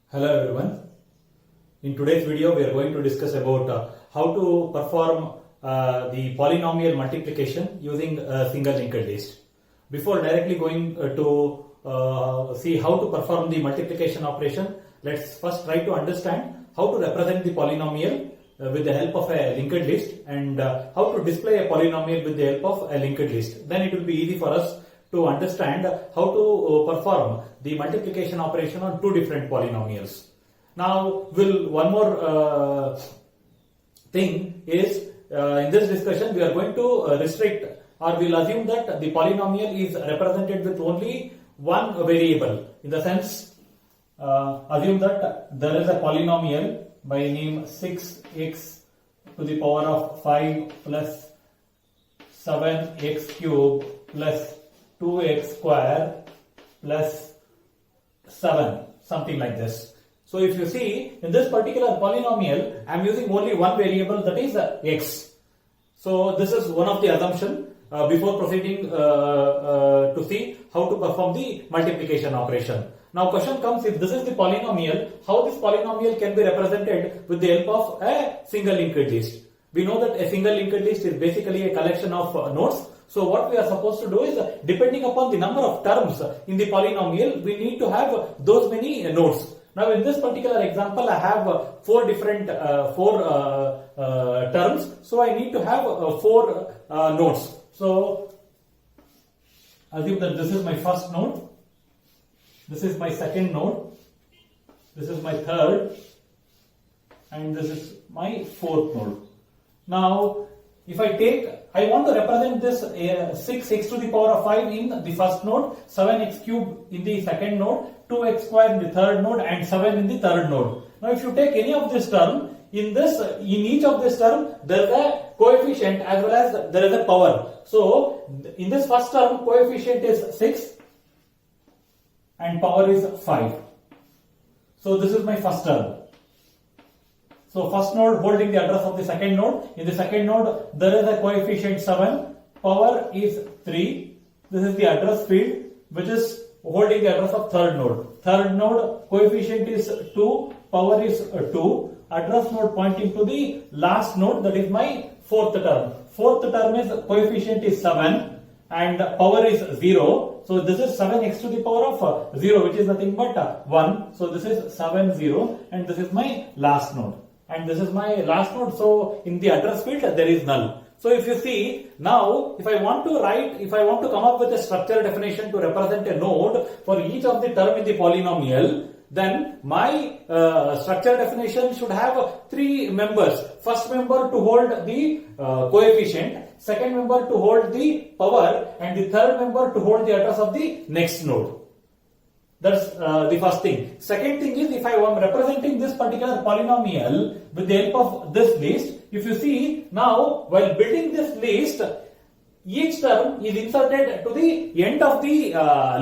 Hello everyone. In today's video we are going to discuss about how to perform the polynomial multiplication using a single linked list. Before directly going to see how to perform the multiplication operation, let's first try to understand how to represent the polynomial with the help of a linked list and how to display a polynomial with the help of a linked list. Then it will be easy for us to understand how to perform the multiplication operation on two different polynomials. Now, one more thing is in this discussion we are going to restrict or we'll assume that the polynomial is represented with only one variable. In the sense, assume that there is a polynomial by name 6x to the power of 5 plus 7x cube plus 2x square plus 7, something like this. So if you see in this particular polynomial, I am using only one variable, that is x. So this is one of the assumption before proceeding to see how to perform the multiplication operation. Now question comes, if this is the polynomial, how this polynomial can be represented with the help of a single linked list. We know that a single linked list is basically a collection of nodes. So what we are supposed to do is, depending upon the number of terms in the polynomial, we need to have those many nodes. Now in this particular example, I have four different terms. So I need to have four nodes. So assume that this is my first node, this is my second node, this is my third, and this is my fourth node. Now if I want to represent this 6x to the power of 5 in the first node, 7x cube in the second node, 2x square in the third node, and 7 in the third node. Now if you take any of this term, in each of this term there is a coefficient as well as there is a power. So in this first term, coefficient is 6 and power is 5. So this is my first term. So first node holding the address of the second node. In the second node there is a coefficient 7, power is 3. This is the address field which is holding the address of third node. Third node coefficient is 2, power is 2. Address node pointing to the last node, that is my fourth term. Fourth term is coefficient is 7 and power is 0. So this is 7x to the power of 0, which is nothing but 1. So this is 7, 0, and this is my last node. And this is my last node. So in the address field there is null. So if you see now, if I want to come up with a structure definition to represent a node for each of the term in the polynomial, then my structure definition should have three members. First member to hold the coefficient, second member to hold the power, and the third member to hold the address of the next node. That's the first thing. Second thing is, if I am representing this particular polynomial with the help of this list, if you see now, while building this list, each term is inserted to the end of the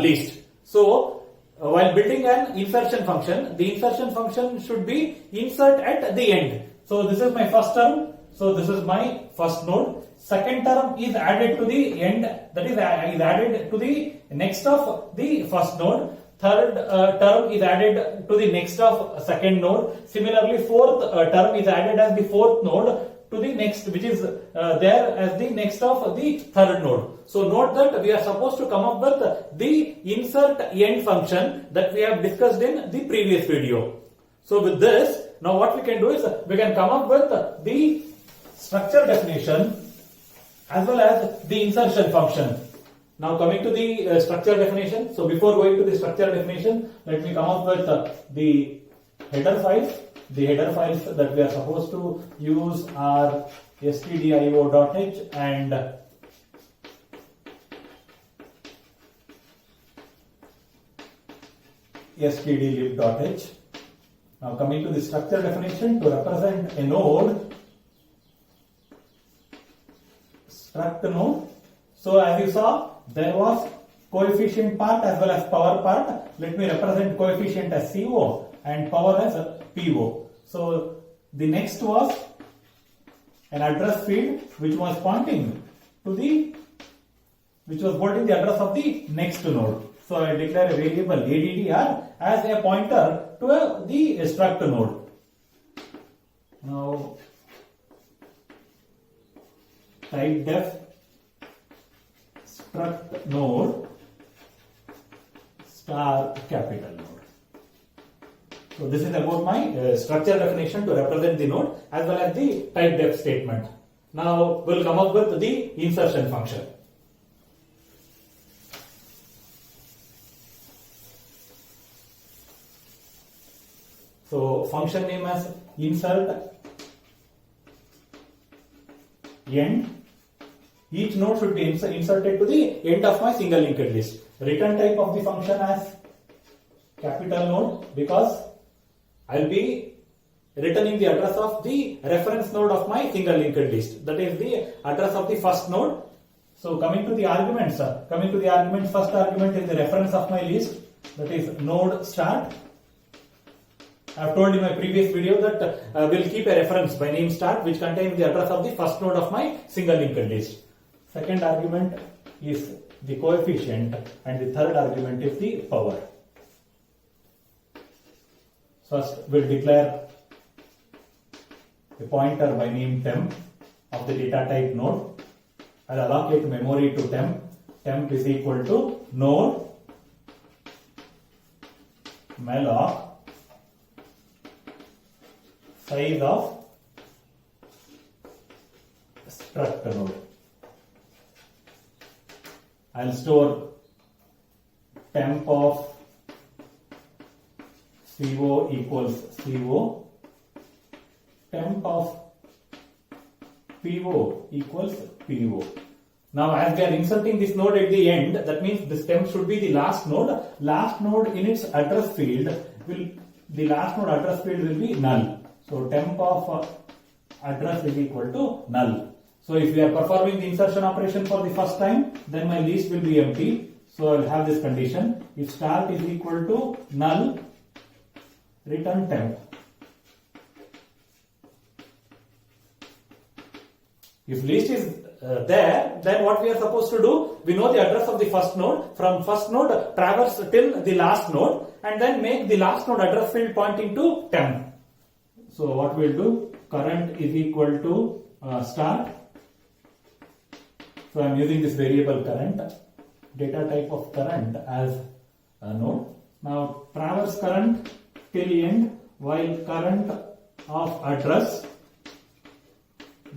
list. So while building an insertion function, the insertion function should be insert at the end. So this is my first term. So this is my first node. Second term is added to the end, that is added to the next of the first node. Third term is added to the next of second node. Similarly, fourth term is added as the fourth node to the next, which is there as the next of the third node. So note that we are supposed to come up with the insert end function that we have discussed in the previous video. So with this, now what we can do is we can come up with the structure definition as well as the insertion function. Now coming to the structure definition. So before going to the structure definition, let me come up with the header files. The header files that we are supposed to use are stdio.h and stdlib.h. Now coming to the structure definition, to represent a node, struct node. So as you saw, there was coefficient part as well as power part. Let me represent coefficient as CO and power as PO. So the next was an address field which was pointing to which was holding the address of the next node. So I declare a variable addr as a pointer to the struct node. Now type def struct node star capital node. So this is about my structure definition to represent the node as well as the type def statement. Now we'll come up with the insertion function. So function name as insert end. Each node should be inserted to the end of my single linked list. Return type of the function as capital node because I'll be returning the address of the reference node of my single linked list. That is the address of the first node. So coming to the arguments, first argument is the reference of my list, that is node start. I have told in my previous video that we'll keep a reference by name start which contains the address of the first node of my single linked list. Second argument is the coefficient and the third argument is the power. First we'll declare a pointer by name temp of the data type node. I'll allocate memory to temp. Temp is equal to node malloc size of struct node. I'll store temp of CO equals CO, temp of PO equals PO. Now as we are inserting this node at the end, that means this temp should be the last node. Last node in its address field will be null. So temp of address is equal to null. So if we are performing the insertion operation for the first time, then my list will be empty. So I will have this condition: if start is equal to null, return temp. If list is there, then what we are supposed to do? We know the address of the first node. From first node traverse till the last node, and then make the last node address field pointing to temp. So what we'll do? Current is equal to start. So I am using this variable current, data type of current as a node. Now traverse current till end, while current of address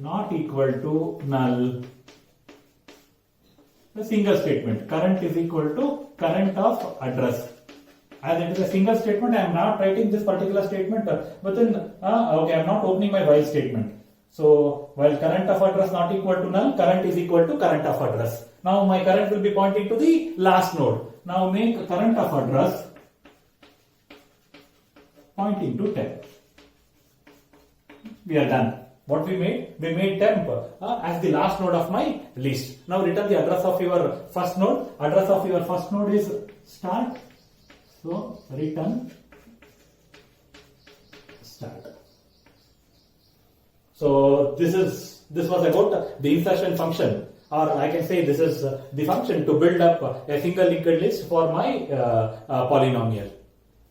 not equal to null. A single statement. Current is equal to current of address. As it is a single statement, I am not writing this particular statement within. Okay, I am not opening my while statement. So while current of address not equal to null, current is equal to current of address. Now my current will be pointing to the last node. Now make current of address pointing to temp. We are done. What we made? We made temp as the last node of my list. Now return the address of your first node. Address of your first node is start. So return start. So this was about the insertion function, or I can say this is the function to build up a single linked list for my polynomial.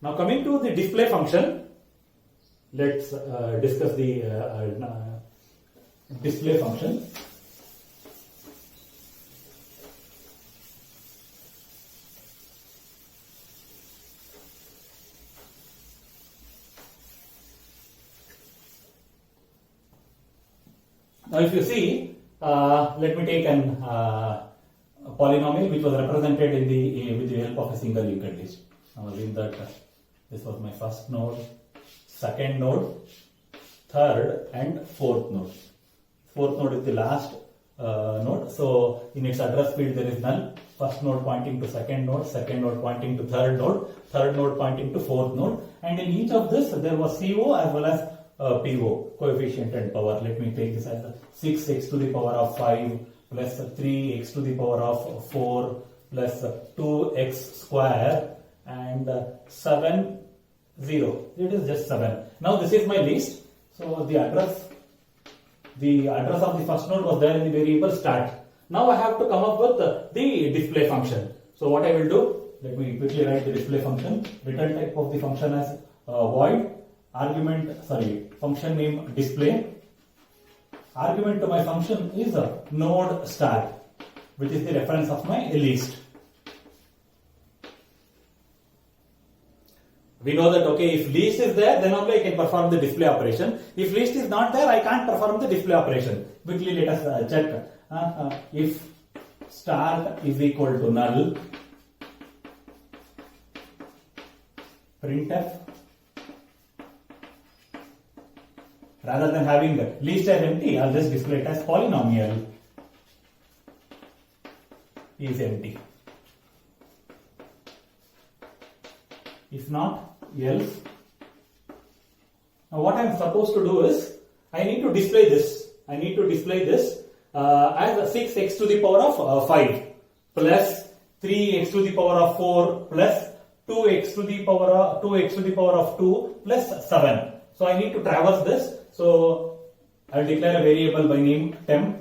Now coming to the display function, let's discuss the display function. Now if you see, let me take an polynomial which was represented in the with the help of a single linked list. Now assume that this was my first node, second node, third and fourth node. Fourth node is the last node. So in its address field there is null. First node pointing to second node pointing to third node pointing to fourth node. And in each of this there was CO as well as PO, coefficient and power. Let me take this as 6x to the power of 5 plus 3x to the power of 4 plus 2x square and 7, 0. It is just 7. Now this is my list. So the address of the first node was there in the variable start. Now I have to come up with the display function. So what I will do, let me quickly write the display function. Return type of the function as void. Function name display. Argument to my function is a node star, which is the reference of my list. We know that, okay, if list is there, then only I can perform the display operation. If list is not there, I can't perform the display operation. Quickly let us check. If start is equal to null, printf, rather than having list as empty, I'll just display it as polynomial is empty. If not, else. Now what I am supposed to do is, I need to display this. I need to display this as 6x to the power of 5 plus 3x to the power of 4 plus 2x to the power of 2 plus 7. So I need to traverse this. So I will declare a variable by name temp.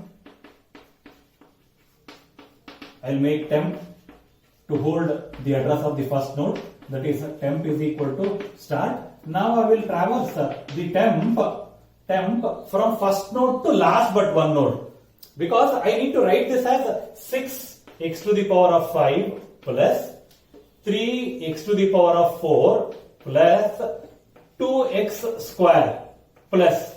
I will make temp to hold the address of the first node, that is temp is equal to start. Now I will traverse the temp from first node to last but one node, because I need to write this as 6x to the power of 5 plus 3x to the power of 4 plus 2x square plus.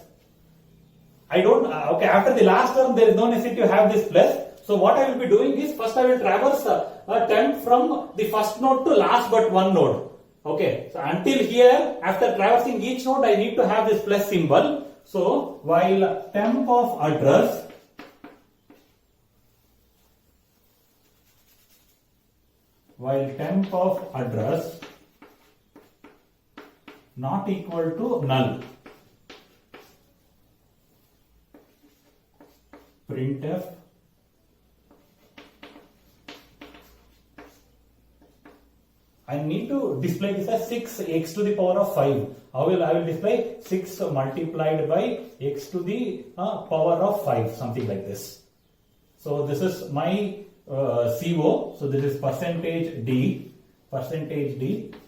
After the last term there is no necessity to have this plus. So what I will be doing is, first I will traverse a temp from the first node to last but one node. Okay, so until here, after traversing each node, I need to have this plus symbol. So while temp of address not equal to null, printf I need to display this as 6x to the power of 5. I will display 6 multiplied by x to the power of 5, something like this. So this is my CO. So this is percentage D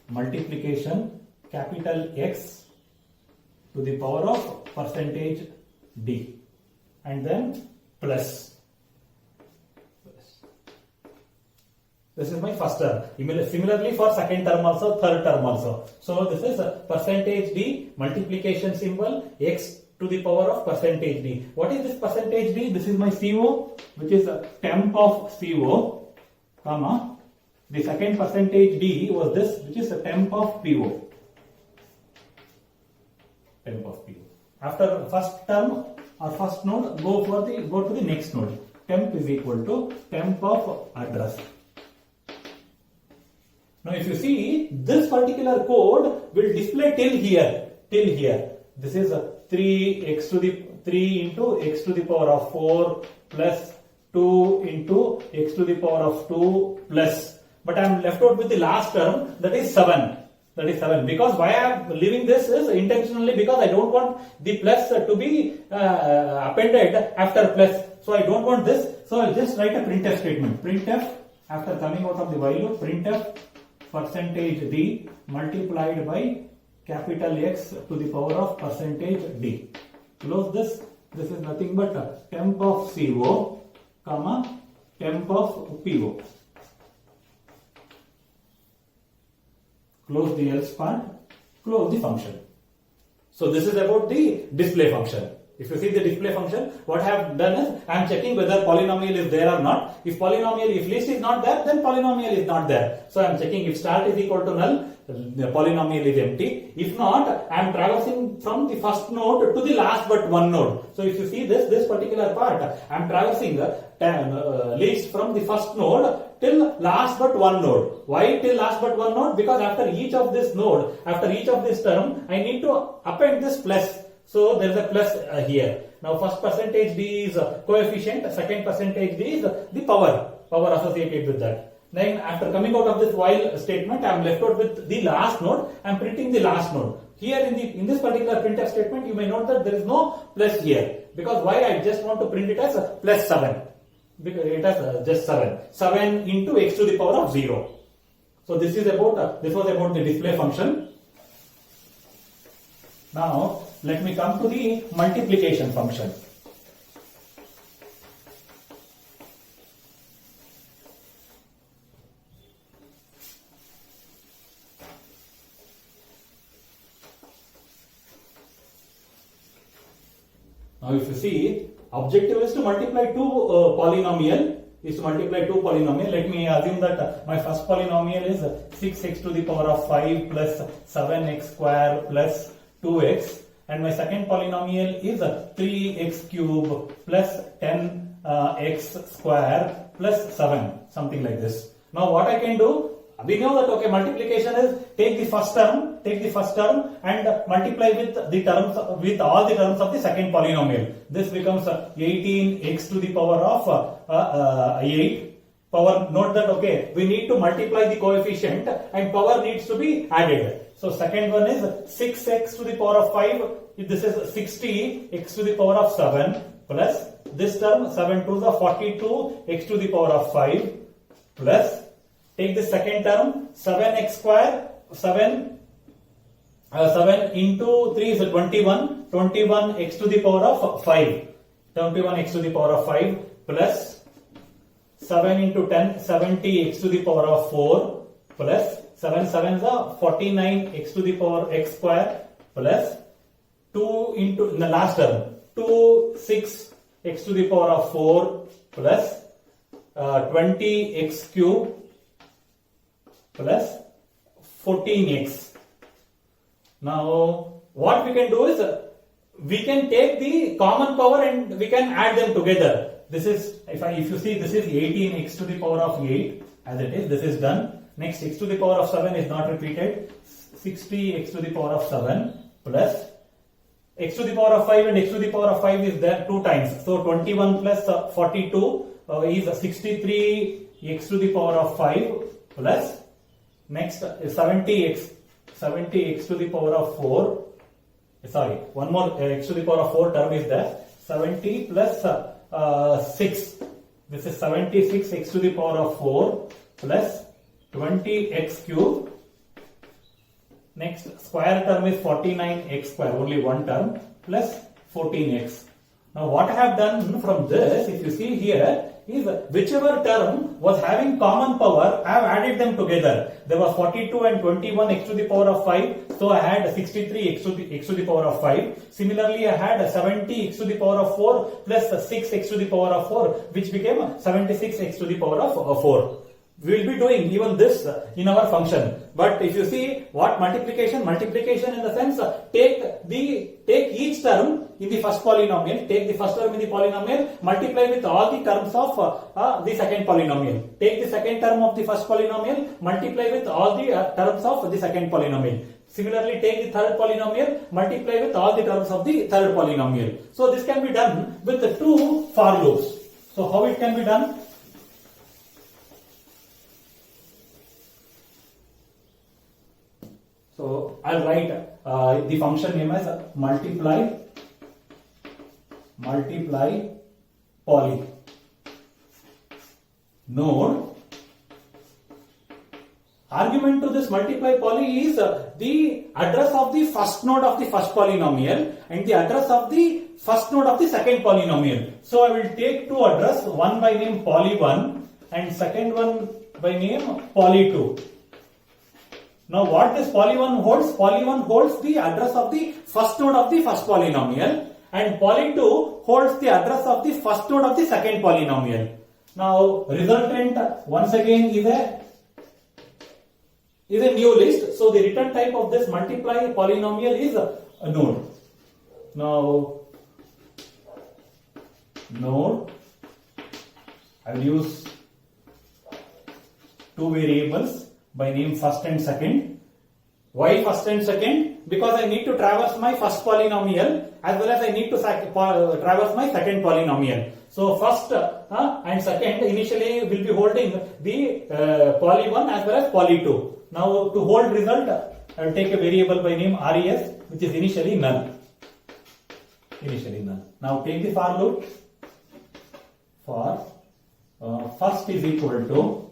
multiplication capital X to the power of percentage D, and then plus. This is my first term. Similarly for second term also, third term also. So this is percentage D multiplication symbol x to the power of percentage D. What is this percentage D? This is my CO, which is temp of CO, comma. The second percentage D was this, which is a temp of PO. Temp of PO. After first term or first node, go to the next node. Temp is equal to temp of address. Now if you see, this particular code will display till here. This is 3 into x to the power of 4 plus 2 into x to the power of 2 plus. But I am left out with the last term, that is 7. Because why I am leaving this is intentionally because I don't want the plus to be appended after plus. So I don't want this. So I'll just write a printf statement. Printf, after coming out of the while loop, printf percentage D multiplied by capital X to the power of percentage D. Close this. This is nothing but temp of CO, comma, temp of PO. Close the else part, close the function. So this is about the display function. If you see the display function, what I have done is, I am checking whether polynomial is there or not. If list is not there, then polynomial is not there. So I am checking if start is equal to null, the polynomial is empty. If not, I am traversing from the first node to the last but one node. So if you see this particular part, I am traversing list from the first node till last but one node. Why till last but one node? Because after each of this node, after each of this term, I need to append this plus. So there is a plus here. Now first percentage D is coefficient, second percentage D is the power associated with that. Then after coming out of this while statement, I am left out with the last node. I am printing the last node. Here in this particular printf statement, you may note that there is no plus here. Because why? I just want to print it as plus 7. Because it has just 7. 7 into x to the power of 0. So So this was about the display function. Now let me come to the multiplication function. Now if you see, objective is to multiply two polynomial. Let me assume that my first polynomial is 6x to the power of 5 plus 7x square plus 2x, and my second polynomial is 3x cube plus 10x square plus 7, something like this. Now what I can do, we know that okay, multiplication is take the first term and multiply with all the terms of the second polynomial. This becomes 18x to the power of 8. Power, note that okay, we need to multiply the coefficient and power needs to be added. So second one is 6x to the power of 5. This is 60x to the power of 7 plus this term 7 to the 42x to the power of 5 plus take the second term 7x square 7 into 3 is 21x to the power of 5 21x to the power of 5 plus 7 into 10 70x to the power of 4 plus 7 7 is 49x to the power x square plus 2 into in the last term 2 6x to the power of 4 plus 20x cube plus 14x. Now what we can do is we can take the common power and we can add them together. This is if you see, this is 18x to the power of 8 as it is. This is done. Next, x to the power of 7 is not repeated. 60x to the power of 7 plus x to the power of 5 and x to the power of 5 is there two times. So 21 plus 42 is 63x to the power of 5 plus next 70x to the power of 4. Sorry, one more x to the power of 4 term is there. 70 plus 6. This is 76x to the power of 4 plus 20x cube. Next square term is 49x square, only one term, plus 14x. Now what I have done from this, if you see here, is whichever term was having common power, I have added them together. There was 42 and 21 x to the power of 5, so I had 63 x to the power of 5. Similarly, I had 70 x to the power of 4 plus 6 x to the power of 4, which became 76 x to the power of 4. We will be doing even this in our function. But if you see what multiplication in the sense, take each term in the first polynomial, take the first term in the polynomial, multiply with all the terms of the second polynomial. Take the second term of the first polynomial, multiply with all the terms of the second polynomial. Similarly, take the third polynomial, multiply with all the terms of the third polynomial. So this can be done with the two for loops. So how it can be done? So I'll write the function name as multiply poly node. Argument to this multiply poly is the address of the first node of the first polynomial and the address of the first node of the second polynomial. So I will take two address, one by name poly1 and second one by name poly2. Now what this poly1 holds? Poly1 holds the address of the first node of the first polynomial and poly2 holds the address of the first node of the second polynomial. Now resultant once again is a new list. So the return type of this multiply polynomial is a node. Now node, I will use two variables by name first and second. Why first and second? Because I need to traverse my first polynomial as well as I need to traverse my second polynomial. So first and second initially will be holding the poly1 as well as poly2. Now to hold result, I will take a variable by name res, which is initially null. Now take the for loop. For first is equal to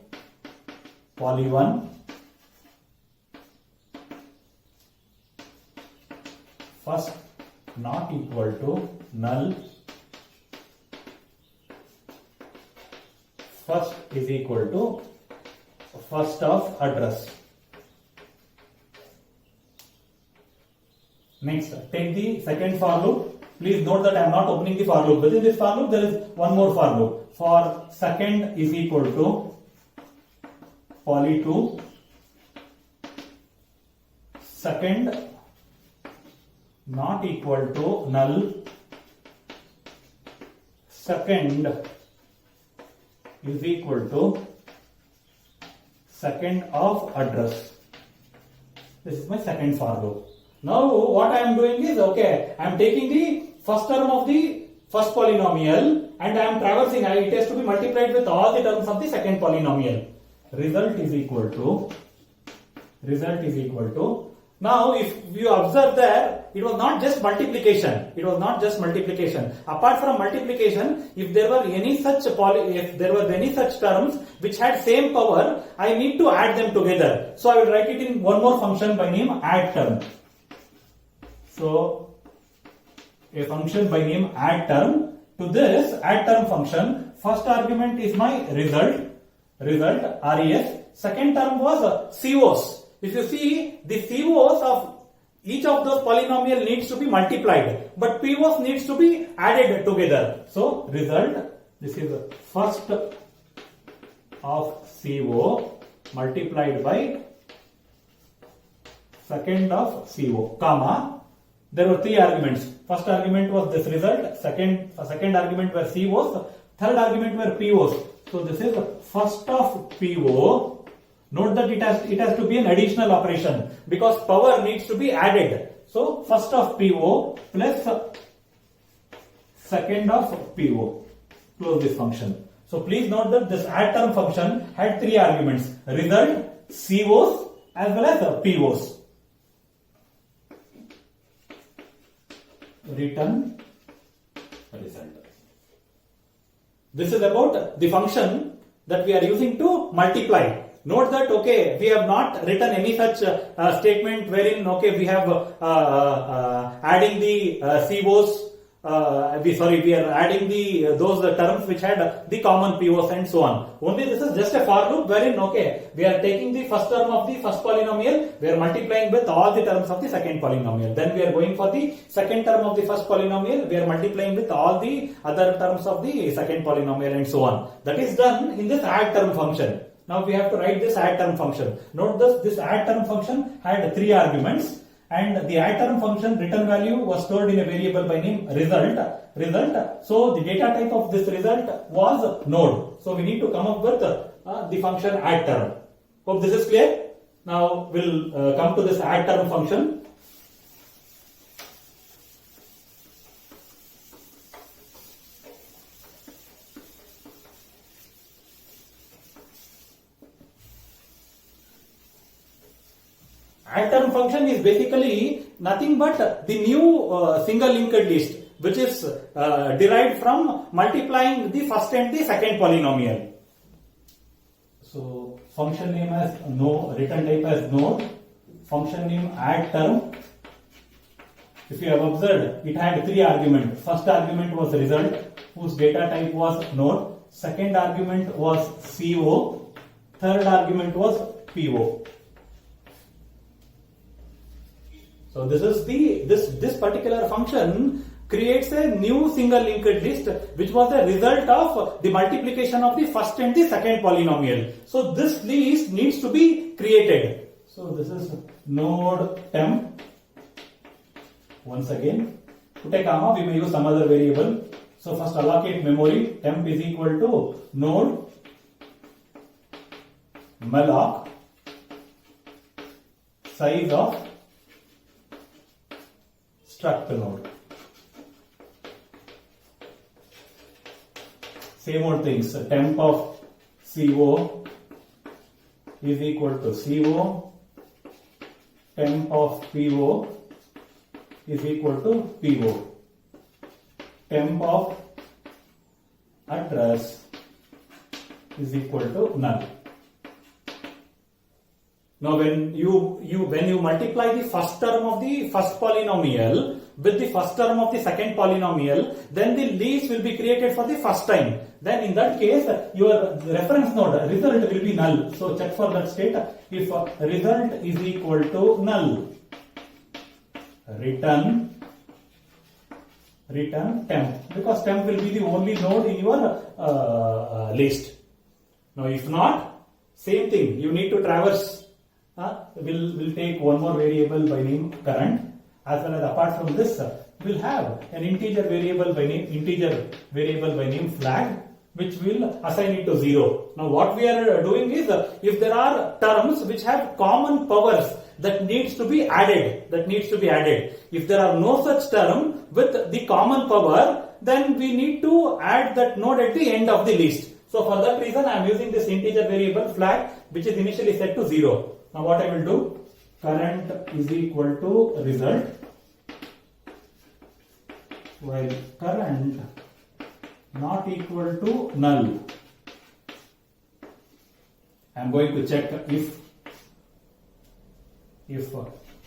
poly1 first not equal to null, first is equal to first of address. Next, take the second for loop. Please note that I am not opening the for loop. Within this for loop, there is one more for loop. For second is equal to poly 2, second not equal to null, second is equal to second of address. This is my second for loop. Now what I am doing is, okay, I am taking the first term of the first polynomial and I am traversing, it has to be multiplied with all the terms of the second polynomial. Result is equal to, now if you observe there, it was not just multiplication. Apart from multiplication, if there were any such terms which had same power, I need to add them together. So I will write it in one more function by name add term. So a function by name add term. To this add term function, first argument is my result, res. Second term was COs. If you see, the COs of each of those polynomial needs to be multiplied, but POs needs to be added together. So result, this is the first of CO multiplied by second of CO, comma. There were three arguments. First argument was this result, second argument were COs, third argument were POs. So this is first of PO. Note that it has to be an additional operation because power needs to be added. So first of PO plus second of PO. Close this function. So please note that this add term function had three arguments: result, COs as well as POs. Return result. This is about the function that we are using to multiply. Note that, okay, we have not written any such statement wherein, okay, we have adding the COs, we are adding those terms which had the common POs and so on. Only this is just a for loop wherein, okay, we are taking the first term of the first polynomial, we are multiplying with all the terms of the second polynomial. Then we are going for the second term of the first polynomial, we are multiplying with all the other terms of the second polynomial and so on. That is done in this add term function. Now we have to write this add term function. Note this add term function had three arguments, and the add term function return value was stored in a variable by name result. So the data type of this result was node. So we need to come up with the function add term. Hope this is clear. Now we'll come to this add term function. Add term function is basically nothing but the new single linked list which is derived from multiplying the first and the second polynomial. So function name as no, return type as node, function name add term. If you have observed, it had three arguments. First argument was result whose data type was node, second argument was CO, third argument was PO. So this is this particular function creates a new single linked list which was the result of the multiplication of the first and the second polynomial. So this list needs to be created. So this is node temp. Once again, put a comma, we may use some other variable. So first allocate memory, temp is equal to node malloc size of struct node. Same old things. Temp of CO is equal to CO. Temp of PO is equal to PO. Temp of address is equal to null. Now when you multiply the first term of the first polynomial with the first term of the second polynomial, then the least will be created for the first time. Then in that case, your reference node result will be null. So check for that state. If result is equal to null, return temp, because temp will be the only node in your list. Now if not, same thing, you need to traverse. We'll take one more variable by name current, as well as apart from this, we'll have an integer variable by name flag, which will assign it to 0. Now what we are doing is, if there are terms which have common powers that needs to be added, if there are no such term with the common power, then we need to add that node at the end of the list. So for that reason, I am using this integer variable flag, which is initially set to 0. Now what I will do, current is equal to result, while current not equal to null. I am going to check if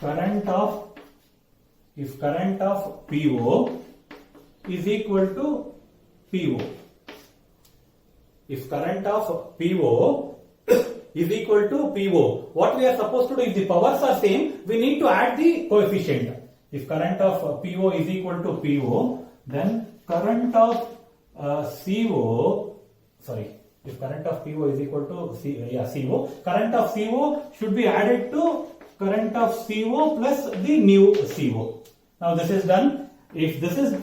current of PO is equal to PO. If current of PO is equal to PO, what we are supposed to do, if the powers are same, we need to add the coefficient. If current of PO is equal to PO, then current of if current of PO is equal to CO, current of CO should be added to current of CO plus the new CO. Now this is done. If this is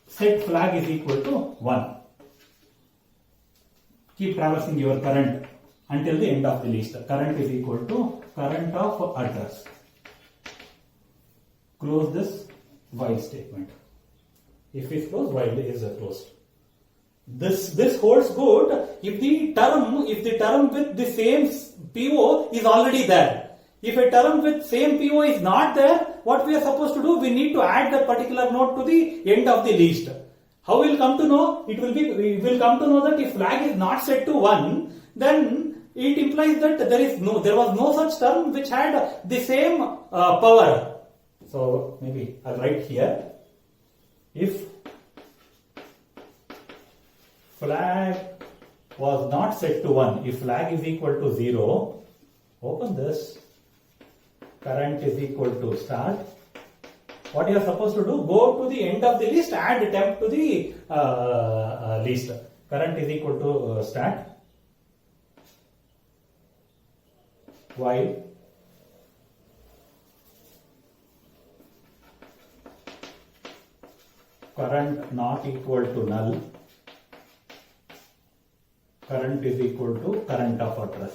set flag is equal to 1, keep traversing your current until the end of the list. Current is equal to current of address. Close this while statement. If it's closed, while is closed. This holds good if the term with the same PO is already there. If a term with same PO is not there, what we are supposed to do? We need to add that particular node to the end of the list. How we will come to know? We will come to know that if flag is not set to 1, then it implies that there was no such term which had the same power. So maybe I'll write here, if flag was not set to 1, if flag is equal to 0, open this, current is equal to start. What you are supposed to do? Go to the end of the list, add temp to the list. Current is equal to start, while current not equal to null, current is equal to current of address.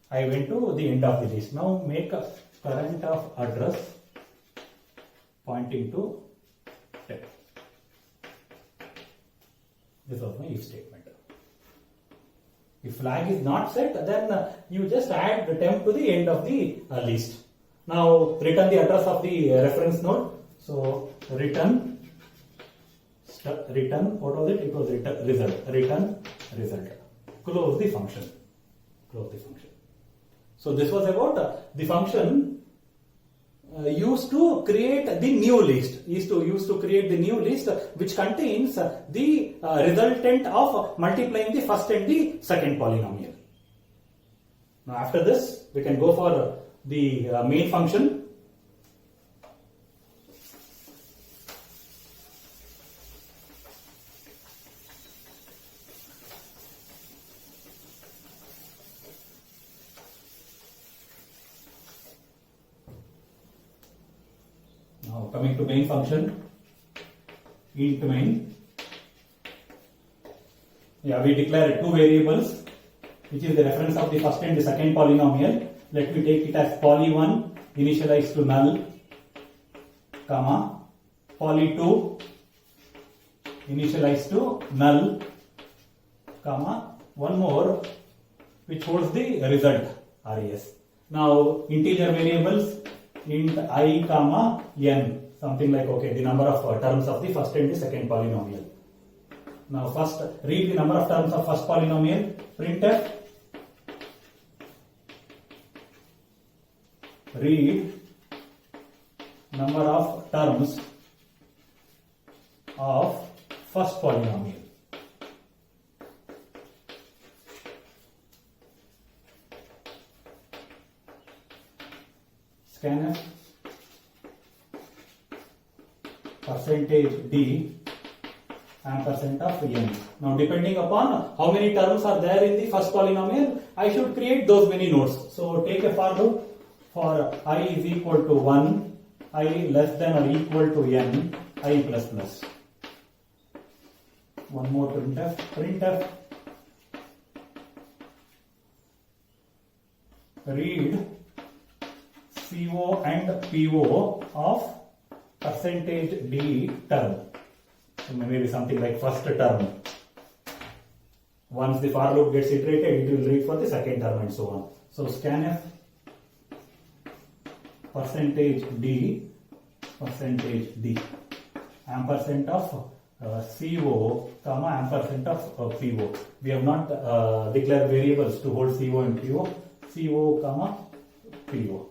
I went to the end of the list. Now make a current of address pointing to temp. This was my if statement. If flag is not set, then you just add the temp to the end of the list. Now return the address of the reference node. So return what was it? It was return result. Close the function. So this was about the function used to create the new list. Used to create the new list which contains the resultant of multiplying the first and the second polynomial. Now after this, we can go for the main function. Now coming to main function, int main. We declare two variables, which is the reference of the first and the second polynomial. Let me take it as poly1 initialized to null, comma, poly2 initialized to null, comma, one more which holds the result, res. Now integer variables, int I comma n, something like the number of terms of the first and the second polynomial. Now first read the number of terms of first polynomial, printf read number of terms of first polynomial. Scanf percentage d ampersand of n. Now depending upon how many terms are there in the first polynomial, I should create those many nodes. So take a for loop for I is equal to 1, I less than or equal to n, I plus plus. One more printf read CO and PO of percentage d term. So maybe something like first term. Once the for loop gets iterated, it will read for the second term and so on. So scanf percentage d ampersand of CO comma ampersand of PO. We have not declared variables to hold CO and PO. CO comma PO.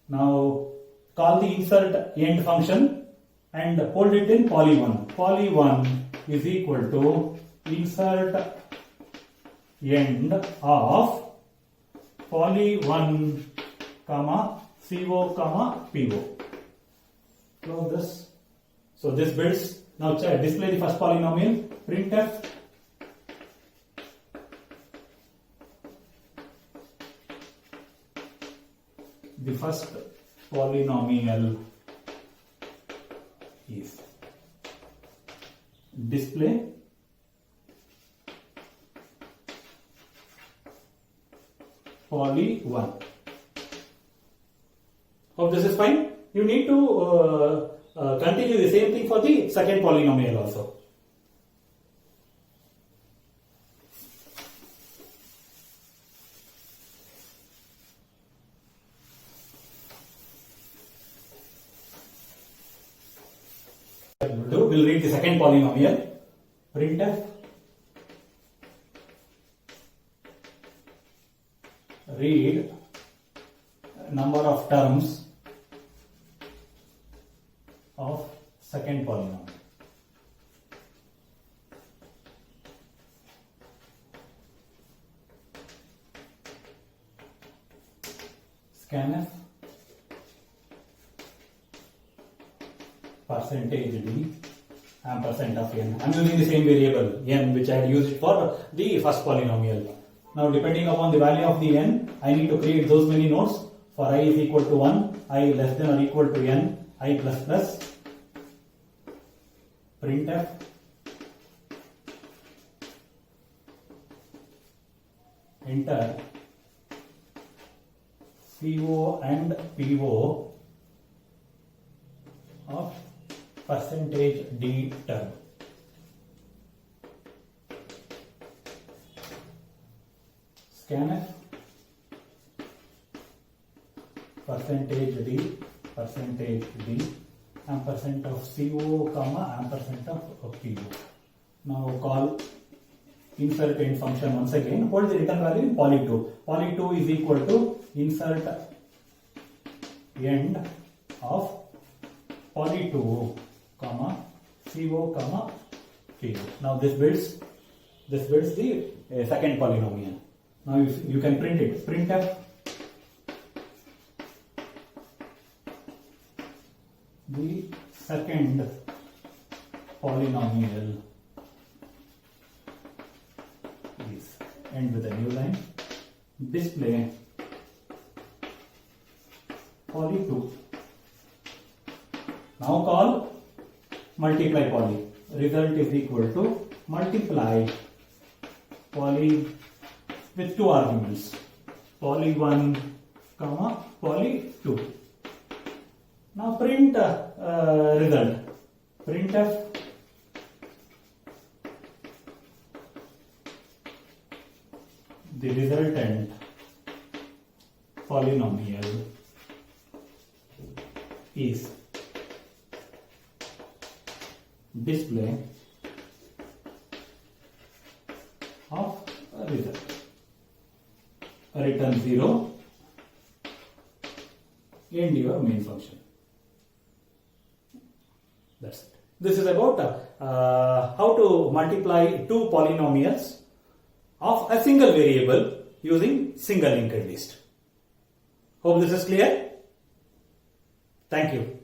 Now call the insert end function and hold it in poly1. Poly1 is equal to insert end of poly1 comma CO comma PO. Close this. So this builds. Now display the first polynomial. Printf the first polynomial is display poly1. Hope this is fine. You need to continue the same thing for the second polynomial also. We'll read the second polynomial. Printf read number of terms of second polynomial. Scanf percentage d ampersand of n. I am using the same variable n which I had used for the first polynomial. Now depending upon the value of the n, I need to create those many nodes. For I is equal to 1, I less than or equal to n, I plus plus. Printf enter CO and PO of percentage d term. Scanf percentage d ampersand of CO comma ampersand of PO. Now call insert end function once again. Hold the return value in poly2. Poly2 is equal to insert end of poly2 comma CO comma PO. Now this builds the second polynomial. Now you can print it. Printf the second polynomial is, end with a new line, display poly2. Now call multiply poly. Result is equal to multiply poly with two arguments, poly1 comma poly2. Now print result. Printf the resultant polynomial is display of result. Return 0. end your main function. That's it. This is about how to multiply two polynomials of a single variable using single linked list. Hope this is clear. Thank you.